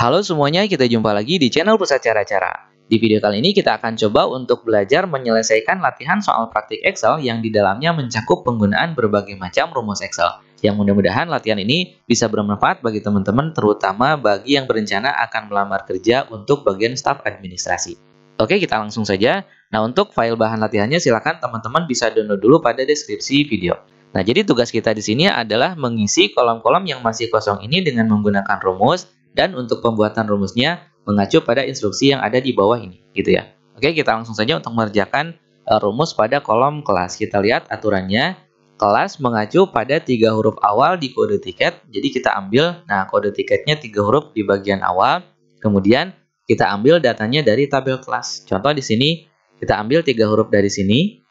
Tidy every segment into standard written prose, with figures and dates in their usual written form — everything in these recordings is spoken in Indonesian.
Halo semuanya, kita jumpa lagi di channel Pusat Cara-Cara. Di video kali ini kita akan coba untuk belajar menyelesaikan latihan soal praktik Excel yang di dalamnya mencakup penggunaan berbagai macam rumus Excel. Yang mudah-mudahan latihan ini bisa bermanfaat bagi teman-teman, terutama bagi yang berencana akan melamar kerja untuk bagian staf administrasi. Oke, kita langsung saja. Nah, untuk file bahan latihannya silakan teman-teman bisa download dulu pada deskripsi video. Nah, jadi tugas kita di sini adalah mengisi kolom-kolom yang masih kosong ini dengan menggunakan rumus. Dan untuk pembuatan rumusnya mengacu pada instruksi yang ada di bawah ini, gitu ya. Oke, kita langsung saja untuk mengerjakan rumus pada kolom kelas. Kita lihat aturannya, kelas mengacu pada 3 huruf awal di kode tiket. Jadi kita ambil, nah kode tiketnya 3 huruf di bagian awal. Kemudian kita ambil datanya dari tabel kelas. Contoh di sini kita ambil 3 huruf dari sini.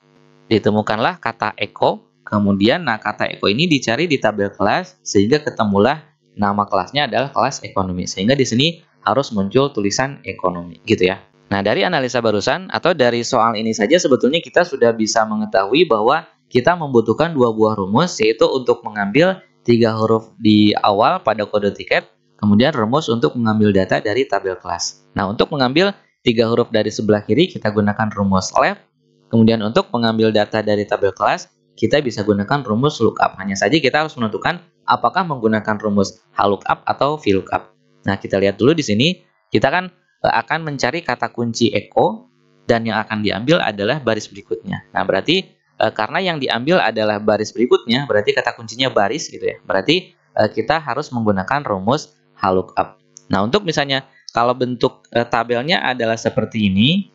Ditemukanlah kata Eko. Kemudian nah kata Eko ini dicari di tabel kelas sehingga ketemulah nama kelasnya adalah kelas ekonomi, sehingga di sini harus muncul tulisan ekonomi, gitu ya. Nah, dari analisa barusan atau dari soal ini saja sebetulnya kita sudah bisa mengetahui bahwa kita membutuhkan 2 buah rumus, yaitu untuk mengambil 3 huruf di awal pada kode tiket, kemudian rumus untuk mengambil data dari tabel kelas. Nah, untuk mengambil 3 huruf dari sebelah kiri kita gunakan rumus left, kemudian untuk mengambil data dari tabel kelas kita bisa gunakan rumus lookup. Hanya saja kita harus menentukan apakah menggunakan rumus HLOOKUP atau VLOOKUP. Nah, kita lihat dulu di sini. Kita kan akan mencari kata kunci Eko dan yang akan diambil adalah baris berikutnya. Nah, berarti karena yang diambil adalah baris berikutnya, berarti kata kuncinya baris gitu ya. Berarti kita harus menggunakan rumus HLOOKUP. Nah, untuk misalnya kalau bentuk tabelnya adalah seperti ini.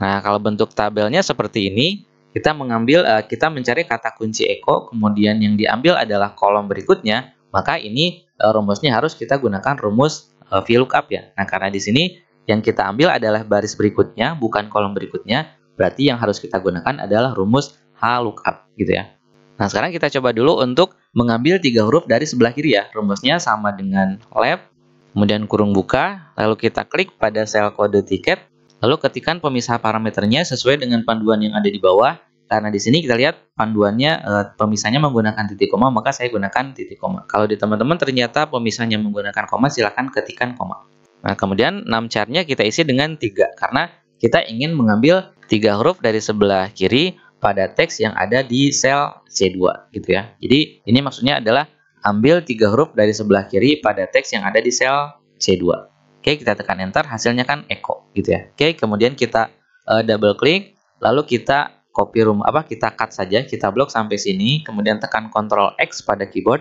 Nah, kalau bentuk tabelnya seperti ini, kita mencari kata kunci Eko, kemudian yang diambil adalah kolom berikutnya, maka ini rumusnya harus kita gunakan rumus VLOOKUP ya. Nah, karena di sini yang kita ambil adalah baris berikutnya, bukan kolom berikutnya, berarti yang harus kita gunakan adalah rumus HLOOKUP gitu ya. Nah, sekarang kita coba dulu untuk mengambil 3 huruf dari sebelah kiri ya. Rumusnya sama dengan left, kemudian kurung buka, lalu kita klik pada sel kode tiket, lalu ketikkan pemisah parameternya sesuai dengan panduan yang ada di bawah. Karena di sini kita lihat panduannya pemisahnya menggunakan titik koma, maka saya gunakan titik koma. Kalau di teman-teman ternyata pemisahnya menggunakan koma, silakan ketikkan koma. Nah, kemudian numChar-nya kita isi dengan 3 karena kita ingin mengambil 3 huruf dari sebelah kiri pada teks yang ada di sel C2 gitu ya. Jadi ini maksudnya adalah ambil 3 huruf dari sebelah kiri pada teks yang ada di sel C2. Oke, kita tekan enter, hasilnya kan Eko gitu ya. Oke, kemudian kita double klik, lalu kita kita cut saja, kita blok sampai sini, kemudian tekan Ctrl X pada keyboard.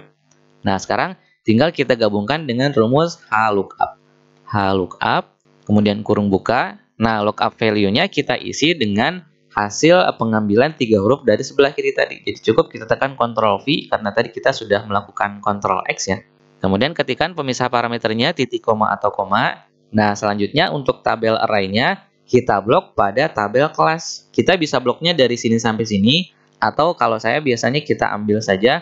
Nah, sekarang tinggal kita gabungkan dengan rumus HLOOKUP. HLOOKUP, kemudian kurung buka. Nah, lookup value-nya kita isi dengan hasil pengambilan 3 huruf dari sebelah kiri tadi. Jadi cukup kita tekan Ctrl V karena tadi kita sudah melakukan Ctrl X ya. Kemudian ketikkan pemisah parameternya titik koma atau koma. Nah, selanjutnya untuk tabel array-nya kita blok pada tabel kelas. Kita bisa bloknya dari sini sampai sini, atau kalau saya biasanya kita ambil saja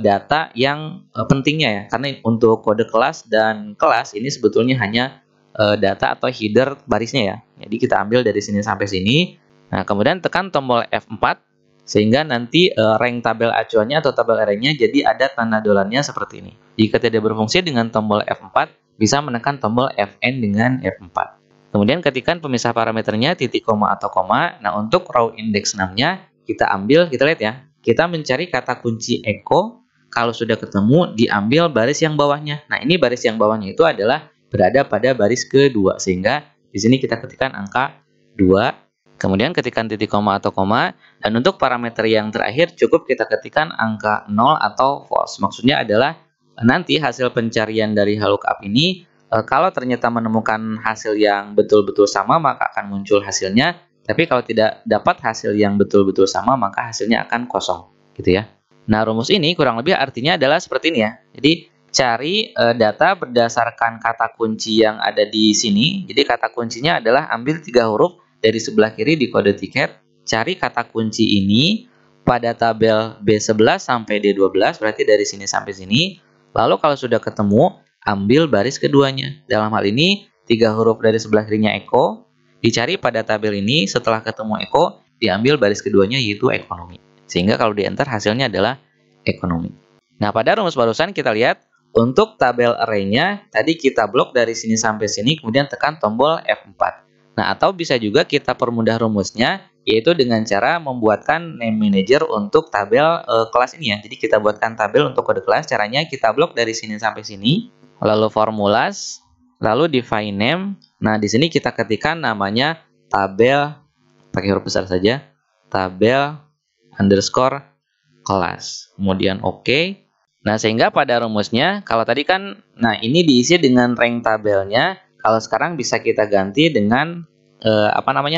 data yang pentingnya ya. Karena untuk kode kelas dan kelas ini sebetulnya hanya data atau header barisnya ya. Jadi kita ambil dari sini sampai sini. Nah, kemudian tekan tombol F4 sehingga nanti rank tabel acuannya atau tabel array-nya jadi ada tanda dolarnya seperti ini. Jika tidak berfungsi dengan tombol F4, bisa menekan tombol Fn dengan F4. Kemudian ketikkan pemisah parameternya titik koma atau koma. Nah, untuk row index 6-nya kita ambil, kita lihat ya. Kita mencari kata kunci Eko. Kalau sudah ketemu, diambil baris yang bawahnya. Nah, ini baris yang bawahnya itu adalah berada pada baris kedua. Sehingga di sini kita ketikkan angka 2. Kemudian ketikkan titik koma atau koma. Dan untuk parameter yang terakhir cukup kita ketikkan angka 0 atau false. Maksudnya adalah nanti hasil pencarian dari HLOOKUP ini kalau ternyata menemukan hasil yang betul-betul sama, maka akan muncul hasilnya. Tapi kalau tidak dapat hasil yang betul-betul sama, maka hasilnya akan kosong, gitu ya. Nah, rumus ini kurang lebih artinya adalah seperti ini ya. Jadi, cari data berdasarkan kata kunci yang ada di sini. Jadi, kata kuncinya adalah ambil 3 huruf dari sebelah kiri di kode tiket. Cari kata kunci ini pada tabel B11 sampai D12, berarti dari sini sampai sini. Lalu kalau sudah ketemu, ambil baris keduanya. Dalam hal ini, 3 huruf dari sebelah kirinya Eko, dicari pada tabel ini, setelah ketemu Eko, diambil baris keduanya yaitu ekonomi. Sehingga kalau di enter hasilnya adalah ekonomi. Nah, pada rumus barusan kita lihat, untuk tabel array-nya, tadi kita blok dari sini sampai sini, kemudian tekan tombol F4. Nah, atau bisa juga kita permudah rumusnya, yaitu dengan cara membuatkan name manager untuk tabel kelas ini ya. Jadi kita buatkan tabel untuk kode kelas, caranya kita blok dari sini sampai sini, lalu formulas, lalu define name. Nah, di sini kita ketikkan namanya tabel, pakai huruf besar saja, tabel underscore kelas. Kemudian oke. Nah, sehingga pada rumusnya, kalau tadi kan, nah ini diisi dengan rank tabelnya. Kalau sekarang bisa kita ganti dengan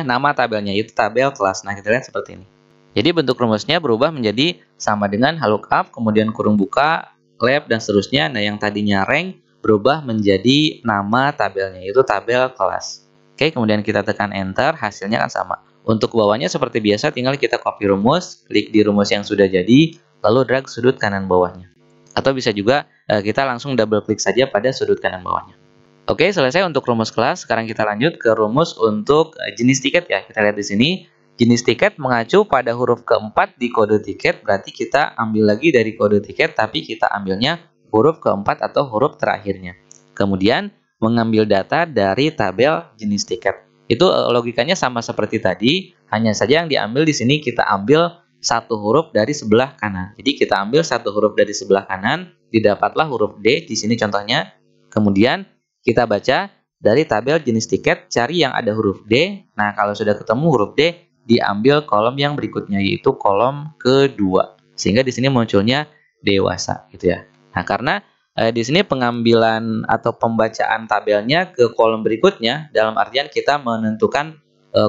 nama tabelnya, yaitu tabel kelas. Nah, kita lihat seperti ini. Jadi bentuk rumusnya berubah menjadi sama dengan lookup, kemudian kurung buka, lab, dan seterusnya. Nah, yang tadinya rank berubah menjadi nama tabelnya, yaitu tabel kelas. Oke, kemudian kita tekan enter, hasilnya kan sama. Untuk bawahnya seperti biasa, tinggal kita copy rumus, klik di rumus yang sudah jadi, lalu drag sudut kanan bawahnya. Atau bisa juga kita langsung double klik saja pada sudut kanan bawahnya. Oke, selesai untuk rumus kelas. Sekarang kita lanjut ke rumus untuk jenis tiket ya. Kita lihat di sini, jenis tiket mengacu pada huruf keempat di kode tiket, berarti kita ambil lagi dari kode tiket, tapi kita ambilnya huruf keempat atau huruf terakhirnya. Kemudian mengambil data dari tabel jenis tiket. Itu logikanya sama seperti tadi, hanya saja yang diambil di sini kita ambil satu huruf dari sebelah kanan. Jadi kita ambil satu huruf dari sebelah kanan, didapatlah huruf D di sini contohnya. Kemudian kita baca dari tabel jenis tiket, cari yang ada huruf D. Nah, kalau sudah ketemu huruf D, diambil kolom yang berikutnya, yaitu kolom kedua. Sehingga di sini munculnya dewasa, gitu ya. Nah, karena di sini pengambilan atau pembacaan tabelnya ke kolom berikutnya, dalam artian kita menentukan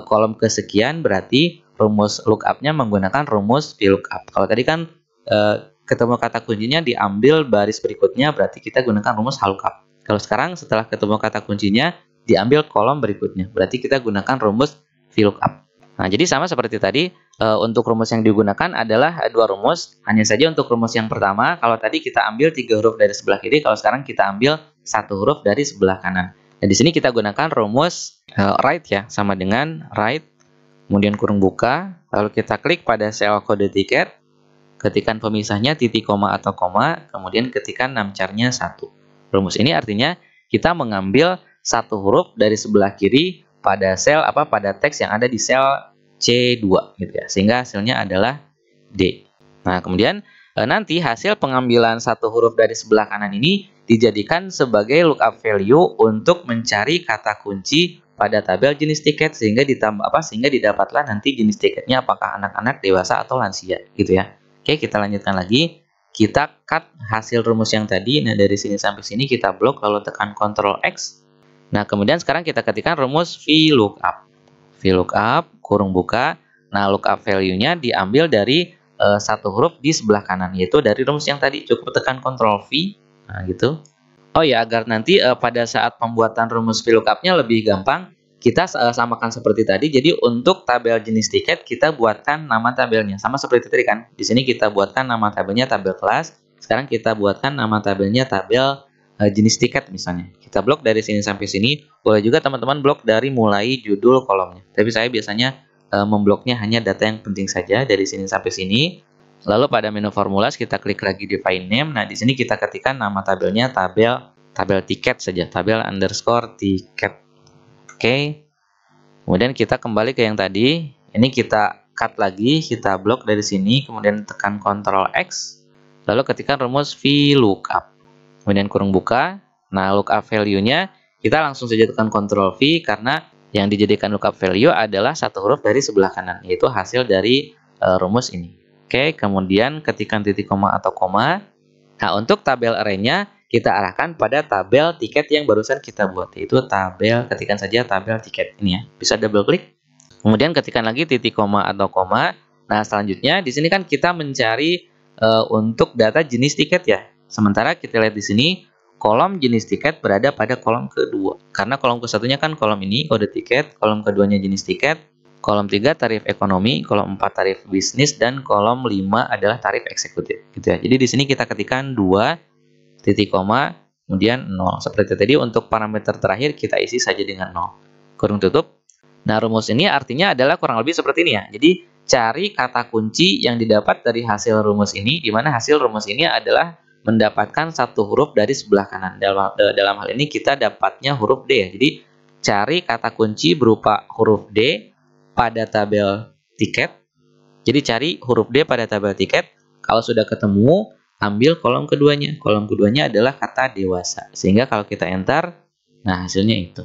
kolom kesekian, berarti rumus lookup-nya menggunakan rumus VLOOKUP. Kalau tadi kan ketemu kata kuncinya diambil baris berikutnya, berarti kita gunakan rumus HLOOKUP. Kalau sekarang setelah ketemu kata kuncinya diambil kolom berikutnya, berarti kita gunakan rumus VLOOKUP. Nah, jadi sama seperti tadi, untuk rumus yang digunakan adalah dua rumus. Hanya saja untuk rumus yang pertama, kalau tadi kita ambil 3 huruf dari sebelah kiri, kalau sekarang kita ambil 1 huruf dari sebelah kanan. Nah, di sini kita gunakan rumus right ya, sama dengan right, kemudian kurung buka, lalu kita klik pada sel kode tiket, ketikkan pemisahnya titik koma atau koma, kemudian ketikkan numcar-nya 1. Rumus ini artinya kita mengambil 1 huruf dari sebelah kiri pada sel pada teks yang ada di sel C2 gitu ya, sehingga hasilnya adalah D. Nah, kemudian nanti hasil pengambilan 1 huruf dari sebelah kanan ini dijadikan sebagai lookup value untuk mencari kata kunci pada tabel jenis tiket, sehingga sehingga didapatlah nanti jenis tiketnya apakah anak-anak, dewasa, atau lansia gitu ya. Oke, kita lanjutkan lagi. Kita cut hasil rumus yang tadi. Nah, dari sini sampai sini kita blok, lalu tekan Ctrl X. Nah, kemudian sekarang kita ketikkan rumus VLOOKUP. VLOOKUP kurung buka. Nah, lookup value-nya diambil dari 1 huruf di sebelah kanan, yaitu dari rumus yang tadi. Cukup tekan Ctrl V. Nah, gitu. Oh ya, agar nanti pada saat pembuatan rumus VLOOKUP-nya lebih gampang, kita samakan seperti tadi. Jadi untuk tabel jenis tiket kita buatkan nama tabelnya sama seperti tadi kan. Di sini kita buatkan nama tabelnya tabel kelas. Sekarang kita buatkan nama tabelnya tabel jenis tiket misalnya. Kita blok dari sini sampai sini. Boleh juga teman-teman blok dari mulai judul kolomnya. Tapi saya biasanya membloknya hanya data yang penting saja dari sini sampai sini. Lalu pada menu formulas kita klik lagi define name. Nah, di sini kita ketikkan nama tabelnya tabel tiket saja, tabel underscore tiket. Oke. Kemudian kita kembali ke yang tadi. Ini kita cut lagi, kita blok dari sini, kemudian tekan Ctrl X. Lalu ketikkan rumus VLOOKUP. Kemudian kurung buka. Nah, lookup value-nya kita langsung saja tekan Ctrl V karena yang dijadikan lookup value adalah 1 huruf dari sebelah kanan, yaitu hasil dari rumus ini. Oke, kemudian ketikkan titik koma atau koma. Nah, untuk tabel array-nya kita arahkan pada tabel tiket yang barusan kita buat, yaitu tabel, ketikkan saja tabel tiket ini ya. Bisa double klik. Kemudian ketikkan lagi titik koma atau koma. Nah, selanjutnya di sini kan kita mencari untuk data jenis tiket ya. Sementara kita lihat di sini kolom jenis tiket berada pada kolom kedua. Karena kolom ke-1-nya kan kolom ini kode tiket, kolom keduanya jenis tiket. Kolom 3 tarif ekonomi, kolom 4 tarif bisnis, dan kolom 5 adalah tarif eksekutif gitu ya. Jadi di sini kita ketikkan 2 titik koma kemudian 0. Seperti tadi untuk parameter terakhir kita isi saja dengan 0. Kurung tutup. Nah, rumus ini artinya adalah kurang lebih seperti ini ya. Jadi cari kata kunci yang didapat dari hasil rumus ini, di mana hasil rumus ini adalah mendapatkan satu huruf dari sebelah kanan. Dalam hal ini kita dapatnya huruf D ya. Jadi cari kata kunci berupa huruf D pada tabel tiket. Jadi cari huruf D pada tabel tiket. Kalau sudah ketemu, ambil kolom keduanya. Kolom keduanya adalah kata dewasa. Sehingga kalau kita enter, nah hasilnya itu.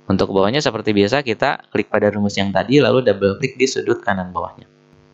Untuk bawahnya seperti biasa, kita klik pada rumus yang tadi, lalu double klik di sudut kanan bawahnya.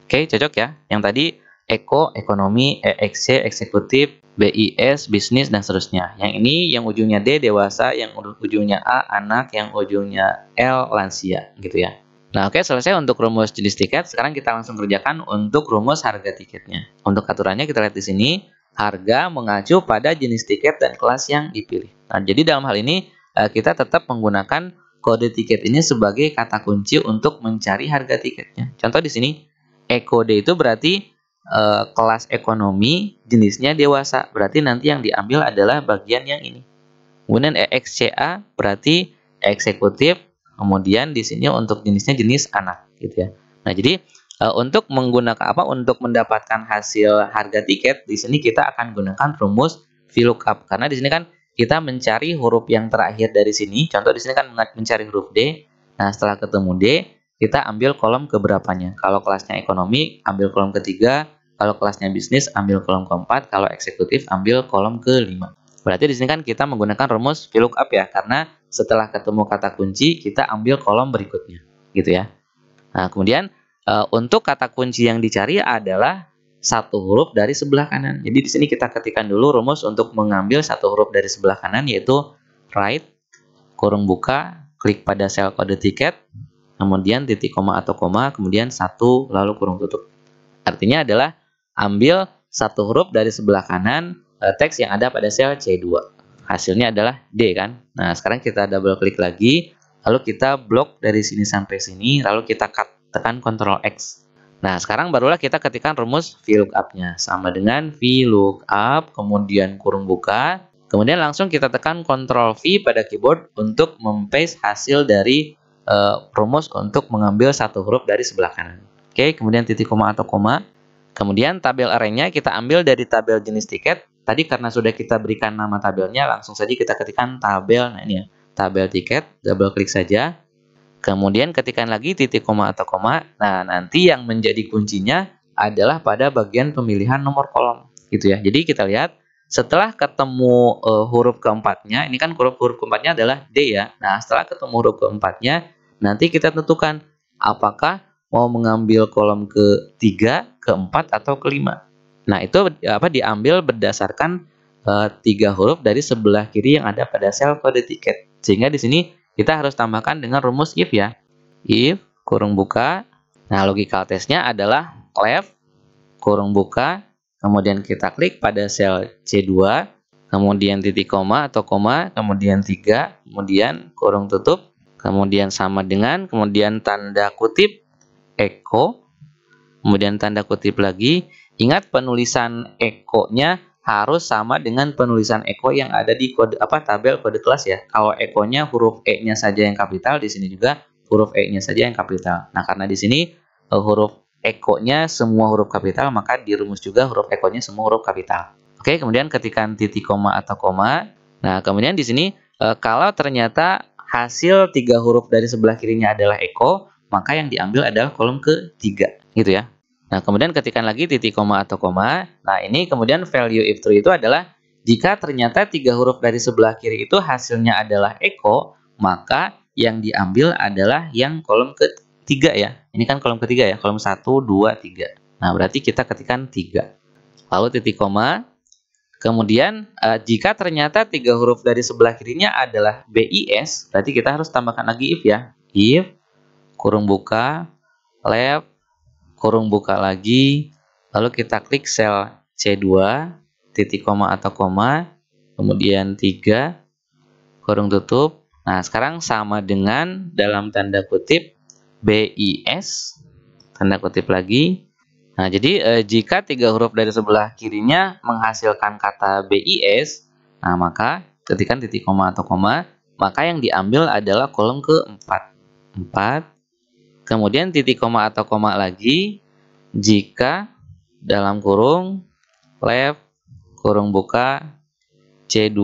Oke, cocok ya. Yang tadi Eko, ekonomi, EXC, eksekutif, BIS, bisnis, dan seterusnya. Yang ini yang ujungnya D, dewasa, yang ujungnya A, anak, yang ujungnya L, lansia, gitu ya. Nah, oke, selesai untuk rumus jenis tiket. Sekarang kita langsung kerjakan untuk rumus harga tiketnya. Untuk aturannya kita lihat di sini, harga mengacu pada jenis tiket dan kelas yang dipilih. Nah, jadi dalam hal ini kita tetap menggunakan kode tiket ini sebagai kata kunci untuk mencari harga tiketnya. Contoh di sini, EKOD itu berarti kelas ekonomi, jenisnya dewasa. Berarti nanti yang diambil adalah bagian yang ini. Kemudian EXCA berarti eksekutif. Kemudian di sini untuk jenisnya jenis anak, gitu ya. Nah, jadi untuk menggunakan untuk mendapatkan hasil harga tiket, di sini kita akan gunakan rumus VLOOKUP. Karena di sini kan kita mencari huruf yang terakhir dari sini. Contoh di sini kan mencari huruf D. Nah, setelah ketemu D, kita ambil kolom keberapanya. Kalau kelasnya ekonomi, ambil kolom ketiga. Kalau kelasnya bisnis, ambil kolom keempat. Kalau eksekutif, ambil kolom kelima. Berarti di sini kan kita menggunakan rumus VLOOKUP ya, karena setelah ketemu kata kunci, kita ambil kolom berikutnya, gitu ya. Nah, kemudian untuk kata kunci yang dicari adalah satu huruf dari sebelah kanan. Jadi di sini kita ketikkan dulu rumus untuk mengambil satu huruf dari sebelah kanan, yaitu right, kurung buka, klik pada sel kode tiket, kemudian titik koma atau koma, kemudian satu, lalu kurung tutup. Artinya adalah ambil satu huruf dari sebelah kanan teks yang ada pada sel C2. Hasilnya adalah D kan. Nah, sekarang kita double klik lagi, lalu kita blok dari sini sampai sini, lalu kita tekan Ctrl X. Nah, sekarang barulah kita ketikkan rumus VLOOKUP-nya. Sama dengan VLOOKUP, kemudian kurung buka, kemudian langsung kita tekan Ctrl V pada keyboard untuk mempaste hasil dari rumus untuk mengambil satu huruf dari sebelah kanan. Oke, kemudian titik koma atau koma. Kemudian tabel array-nya kita ambil dari tabel jenis tiket. Tadi karena sudah kita berikan nama tabelnya, langsung saja kita ketikkan tabel. Nah, ini ya, tabel tiket, double klik saja. Kemudian ketikkan lagi titik koma atau koma. Nah, nanti yang menjadi kuncinya adalah pada bagian pemilihan nomor kolom, gitu ya. Jadi kita lihat setelah ketemu huruf keempatnya, ini kan huruf keempatnya adalah D ya. Nah, setelah ketemu huruf keempatnya, nanti kita tentukan apakah mau mengambil kolom ketiga, keempat, atau kelima. Nah, itu diambil berdasarkan 3 huruf dari sebelah kiri yang ada pada sel kode tiket. Sehingga di sini kita harus tambahkan dengan rumus if ya. If, kurung buka. Nah, logical test-nya adalah left, kurung buka. Kemudian kita klik pada sel C2. Kemudian titik koma atau koma. Kemudian 3. Kemudian kurung tutup. Kemudian sama dengan. Kemudian tanda kutip. Eko. Kemudian tanda kutip lagi. Ingat penulisan Eko-nya harus sama dengan penulisan Eko yang ada di kode tabel kode kelas ya. Kalau Eko-nya huruf E-nya saja yang kapital, di sini juga huruf E-nya saja yang kapital. Nah, karena di sini huruf Eko-nya semua huruf kapital, maka di rumus juga huruf Eko-nya semua huruf kapital. Oke, kemudian ketikkan titik koma atau koma. Nah, kemudian di sini kalau ternyata hasil 3 huruf dari sebelah kirinya adalah Eko, maka yang diambil adalah kolom ketiga, gitu ya. Nah, kemudian ketikkan lagi titik koma atau koma. Nah, ini kemudian value if true itu adalah jika ternyata 3 huruf dari sebelah kiri itu hasilnya adalah Eko, maka yang diambil adalah yang kolom ketiga ya. Ini kan kolom ketiga ya, kolom 1, 2, 3. Nah, berarti kita ketikkan 3. Lalu titik koma. Kemudian jika ternyata 3 huruf dari sebelah kirinya adalah BIS, berarti kita harus tambahkan lagi if ya. If, kurung buka, left, kurung buka lagi, lalu kita klik sel C2, titik koma atau koma, kemudian 3, kurung tutup. Nah, sekarang sama dengan dalam tanda kutip BIS, tanda kutip lagi. Nah, jadi jika 3 huruf dari sebelah kirinya menghasilkan kata BIS, nah maka ketikkan titik koma atau koma, maka yang diambil adalah kolom keempat. 4. Kemudian titik koma atau koma lagi jika dalam kurung left, kurung buka, C2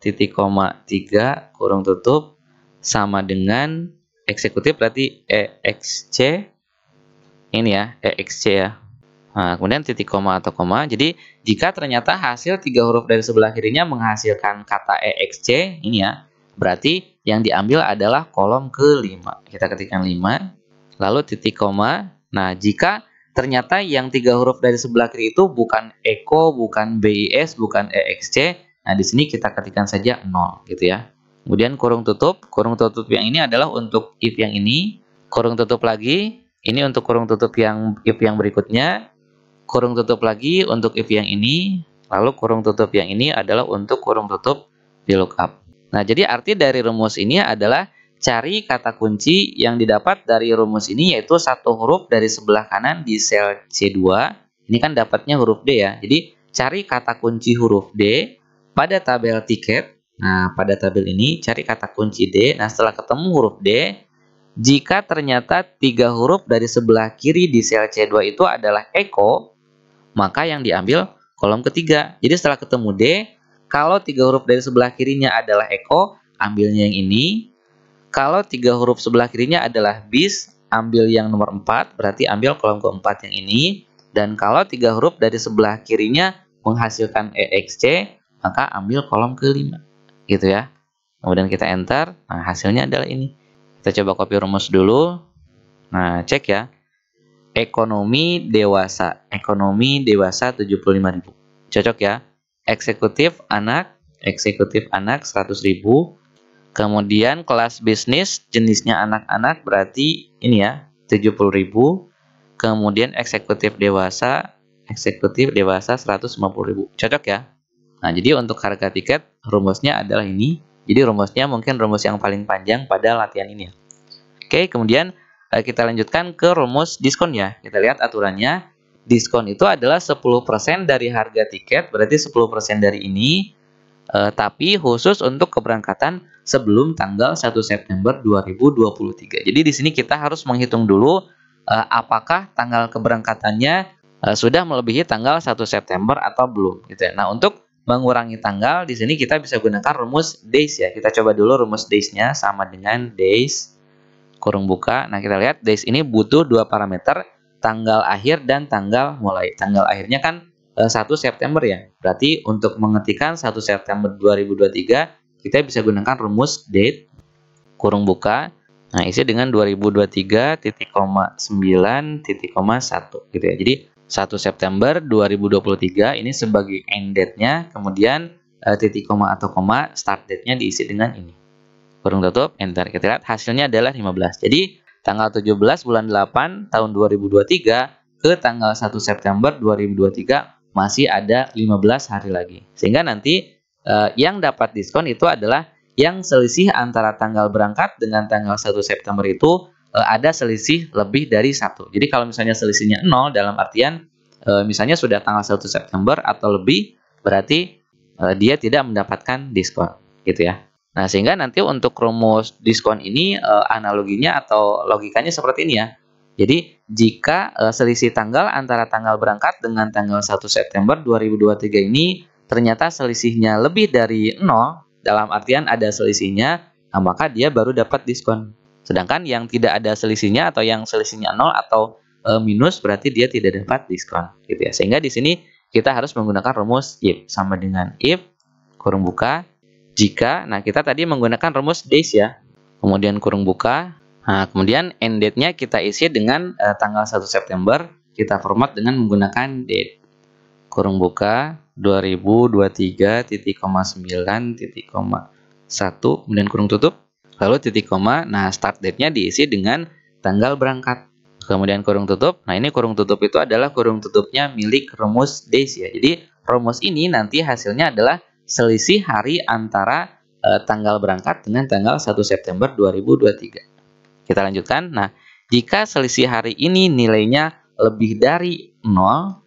titik koma 3 kurung tutup sama dengan eksekutif berarti EXC ini ya, EXC ya. Nah, kemudian titik koma atau koma. Jadi jika ternyata hasil 3 huruf dari sebelah kirinya menghasilkan kata EXC ini ya, berarti yang diambil adalah kolom ke-5. Kita ketikkan 5, lalu titik koma. Nah, jika ternyata yang 3 huruf dari sebelah kiri itu bukan ECO, bukan BIS, bukan EXC, nah di sini kita ketikkan saja 0 gitu ya. Kemudian kurung tutup yang ini adalah untuk if yang ini, kurung tutup lagi, ini untuk kurung tutup yang if yang berikutnya, kurung tutup lagi untuk if yang ini, lalu kurung tutup yang ini adalah untuk kurung tutup di lookup. Nah, jadi arti dari rumus ini adalah cari kata kunci yang didapat dari rumus ini, yaitu satu huruf dari sebelah kanan di sel C2. Ini kan dapatnya huruf D ya. Jadi cari kata kunci huruf D pada tabel tiket. Nah, pada tabel ini cari kata kunci D. Nah, setelah ketemu huruf D, jika ternyata 3 huruf dari sebelah kiri di sel C2 itu adalah ECO, maka yang diambil kolom ketiga. Jadi setelah ketemu D, kalau 3 huruf dari sebelah kirinya adalah ECO, ambilnya yang ini. Kalau 3 huruf sebelah kirinya adalah BIS, ambil yang nomor 4, berarti ambil kolom keempat yang ini. Dan kalau 3 huruf dari sebelah kirinya menghasilkan EXC, maka ambil kolom ke-5. Gitu ya. Kemudian kita enter, nah hasilnya adalah ini. Kita coba copy rumus dulu. Nah, cek ya. Ekonomi dewasa 75.000. Cocok ya. Eksekutif anak 100.000. Kemudian kelas bisnis jenisnya anak-anak berarti ini ya 70.000. Kemudian eksekutif dewasa 150.000. Cocok ya. Nah, jadi untuk harga tiket rumusnya adalah ini. Jadi rumusnya mungkin rumus yang paling panjang pada latihan ini ya. Oke, kemudian kita lanjutkan ke rumus diskon ya. Kita lihat aturannya. Diskon itu adalah 10% dari harga tiket, berarti 10% dari ini. Tapi khusus untuk keberangkatan sebelum tanggal 1 September 2023. Jadi di sini kita harus menghitung dulu apakah tanggal keberangkatannya sudah melebihi tanggal 1 September atau belum gitu ya. Nah, untuk mengurangi tanggal di sini kita bisa gunakan rumus days ya. Kita coba dulu rumus days-nya sama dengan days kurung buka. Nah, kita lihat days ini butuh 2 parameter, tanggal akhir dan tanggal mulai. Tanggal akhirnya kan 1 September ya. Berarti untuk mengetikkan 1 September 2023, kita bisa gunakan rumus date kurung buka. Nah, isi dengan 2023.9.1 gitu ya. Jadi 1 September 2023 ini sebagai end date-nya, kemudian titik koma atau koma start date-nya diisi dengan ini. Kurung tutup, enter. Kita lihat hasilnya adalah 15. Jadi tanggal 17 bulan 8 tahun 2023 ke tanggal 1 September 2023 masih ada 15 hari lagi. Sehingga nanti yang dapat diskon itu adalah yang selisih antara tanggal berangkat dengan tanggal 1 September itu ada selisih lebih dari 1. Jadi kalau misalnya selisihnya 0 dalam artian misalnya sudah tanggal 1 September atau lebih, berarti dia tidak mendapatkan diskon gitu ya. Nah, sehingga nanti untuk rumus diskon ini analoginya atau logikanya seperti ini ya. Jadi jika selisih tanggal antara tanggal berangkat dengan tanggal 1 September 2023 ini ternyata selisihnya lebih dari 0, dalam artian ada selisihnya, nah maka dia baru dapat diskon. Sedangkan yang tidak ada selisihnya atau yang selisihnya 0 atau minus berarti dia tidak dapat diskon gitu ya. Sehingga di sini kita harus menggunakan rumus if sama dengan if kurung buka jika. Nah, kita tadi menggunakan rumus days ya. Kemudian kurung buka. Nah, kemudian end date-nya kita isi dengan tanggal 1 September, kita format dengan menggunakan date. Kurung buka 2023.9.1, kemudian kurung tutup, lalu titik koma. Nah, start date-nya diisi dengan tanggal berangkat. Kemudian kurung tutup. Nah, ini kurung tutup itu adalah kurung tutupnya milik rumus days ya. Jadi, rumus ini nanti hasilnya adalah selisih hari antara tanggal berangkat dengan tanggal 1 September 2023. Kita lanjutkan. Nah, jika selisih hari ini nilainya lebih dari 0,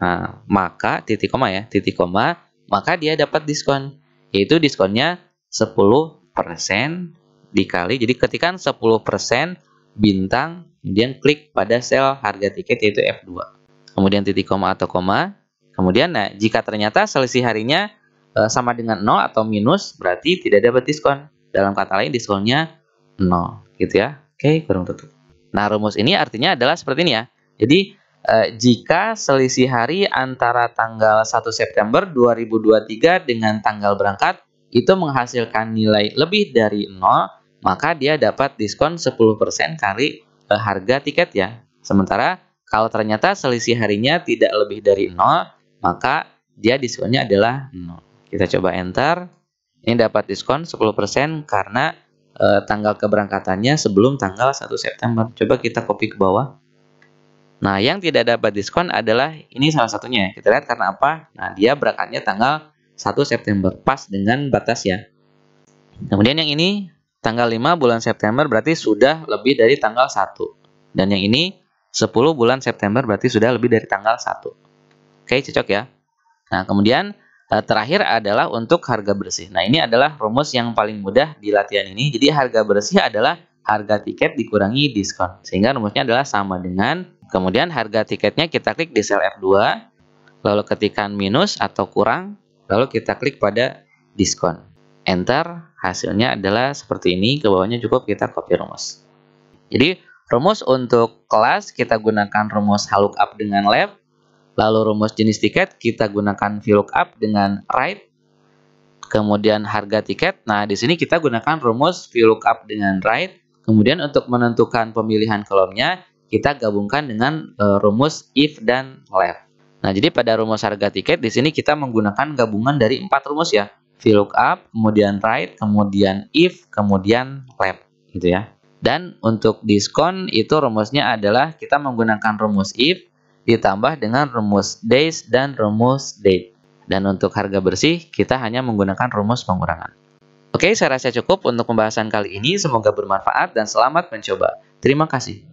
nah, maka titik koma ya, titik koma, maka dia dapat diskon. Yaitu diskonnya 10% dikali. Jadi ketikkan 10% bintang, kemudian klik pada sel harga tiket yaitu F2. Kemudian titik koma atau koma. Kemudian, nah, jika ternyata selisih harinya sama dengan 0 atau minus, berarti tidak dapat diskon. Dalam kata lain, diskonnya 0, gitu ya. Oke, kurung tutup. Nah, rumus ini artinya adalah seperti ini ya. Jadi, jika selisih hari antara tanggal 1 September 2023 dengan tanggal berangkat itu menghasilkan nilai lebih dari 0, maka dia dapat diskon 10% kali harga tiket ya. Sementara kalau ternyata selisih harinya tidak lebih dari 0, maka dia diskonnya adalah 0. Kita coba enter. Ini dapat diskon 10% karena tanggal keberangkatannya sebelum tanggal 1 September. Coba kita copy ke bawah. Nah, yang tidak dapat diskon adalah ini salah satunya. Kita lihat karena apa? Nah, dia berangkatnya tanggal 1 September. Pas dengan batas ya. Kemudian yang ini tanggal 5 bulan September berarti sudah lebih dari tanggal 1. Dan yang ini 10 bulan September berarti sudah lebih dari tanggal 1. Oke, cocok ya. Nah, kemudian terakhir adalah untuk harga bersih. Nah, ini adalah rumus yang paling mudah di latihan ini. Jadi, harga bersih adalah harga tiket dikurangi diskon. Sehingga rumusnya adalah sama dengan, kemudian harga tiketnya kita klik di sel F2, lalu ketikkan minus atau kurang, lalu kita klik pada diskon. Enter, hasilnya adalah seperti ini. Ke bawahnya cukup kita copy rumus. Jadi, rumus untuk kelas kita gunakan rumus lookup dengan left. Lalu rumus jenis tiket kita gunakan VLOOKUP dengan right. Kemudian harga tiket. Nah, di sini kita gunakan rumus VLOOKUP dengan right. Kemudian untuk menentukan pemilihan kolomnya kita gabungkan dengan rumus if dan left. Nah, jadi pada rumus harga tiket di sini kita menggunakan gabungan dari 4 rumus ya. VLOOKUP, kemudian right, kemudian if, kemudian left gitu ya. Dan untuk diskon itu rumusnya adalah kita menggunakan rumus if ditambah dengan rumus days dan rumus date. Dan untuk harga bersih, kita hanya menggunakan rumus pengurangan. Oke, saya rasa cukup untuk pembahasan kali ini. Semoga bermanfaat dan selamat mencoba. Terima kasih.